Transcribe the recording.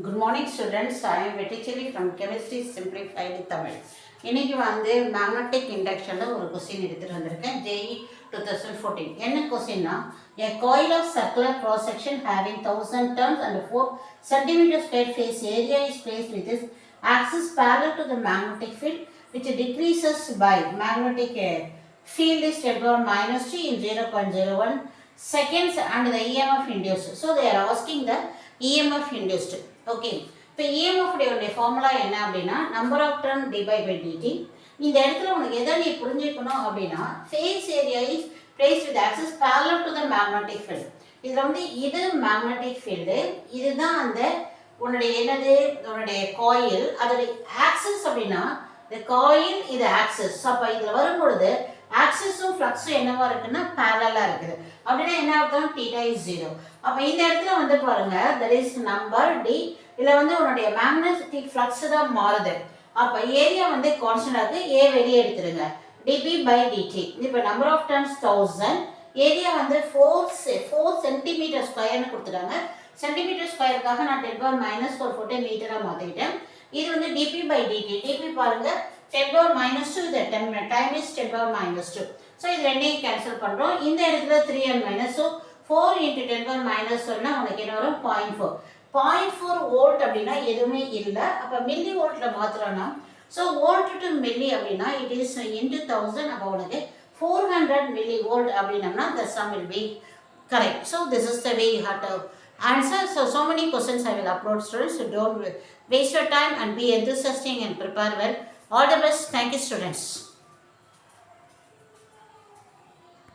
Good morning students. I am Vetticheri from Chemistry Simplified Tamil. இன்னைக்கு வந்து magnetic inductionல ஒரு question எடுத்துட்டு வந்திருக்கேன். JEE 2014. என்ன क्वेश्चनனா a coil of circular cross section having 1000 turns and 4 cm square face area is placed with its axis parallel to the magnetic field which decreases by magnetic field is 10⁻³ in 0.01 seconds and the EMF induced. So they are asking the EMF induced. Okay, இப்போ EMF உடைய formula என்ன அப்படின்னா number of turn dy/dt. இந்த இடத்துல உனக்கு எதை நீ புரிஞ்சுக்கணும் அப்படின்னா face area is placed with axis parallel to the magnetic field. இதில் வந்து இது மேக்னெட்டிக் ஃபீல்டு, இதுதான் அந்த உன்னுடைய என்னது உன்னுடைய காயில், அதோடைய ஆக்சிஸ் அப்படின்னா இந்த காயில் இது ஆக்சிஸ். அப்போ இதில் வரும்பொழுது ஆக்சிஸும் ஃப்ளக்ஸும் என்னவா இருக்குன்னா பேரலாக இருக்குது. அப்படின்னா என்ன அர்த்தம்? Theta is 0. அப்போ இந்த இடத்துல வந்து பாருங்க தட் இஸ் நம்பர் டி. இதில் வந்து உன்னுடைய மேக்னெட்டிக் ஃப்ளக்ஸ் தான் மாறுது. அப்போ ஏரியா வந்து கான்ஸ்டன்ட் ஆகுது, ஏ வெளியே எடுத்துருங்க dp/dt. இப்போ நம்பர் ஆஃப் டர்ன்ஸ் 1000, ஏரியா வந்து 4 சென்டிமீட்டர் ஸ்கொயர்னு கொடுத்துட்டாங்க. சென்டிமீட்டர் ஸ்கொயருக்காக நான் 10⁻⁴ போட்டு மீட்டராக மாற்றிக்கிட்டேன். இது வந்து dp/dt. டிபி பாருங்க 10⁻², இது டைம் இஸ் 10⁻². ஸோ இது ரெண்டையும் கேன்சல் பண்ணுறோம். இந்த இடத்துல 3 and minus, ஸோ 4 × 10⁻⁴ உனக்கு என்ன வரும்? 0.4. 0.4 வோல்ட் அப்படின்னா எதுவுமே இல்லை. அப்போ மில்லி வோல்ட்டில் மாத்திரம்னா ஸோ வோல்ட் டு மில்லி அப்படின்னா இட் இஸ் இன்ட்டு 1000. அப்போ உனக்கு 400 மில்லி வோல்ட் அப்படின்னம்னா the sum will be correct. So this is the way you have to answer. So many questions I will upload students. So don't waste your time and be enthusiastic and prepare well. All the best. Thank you students.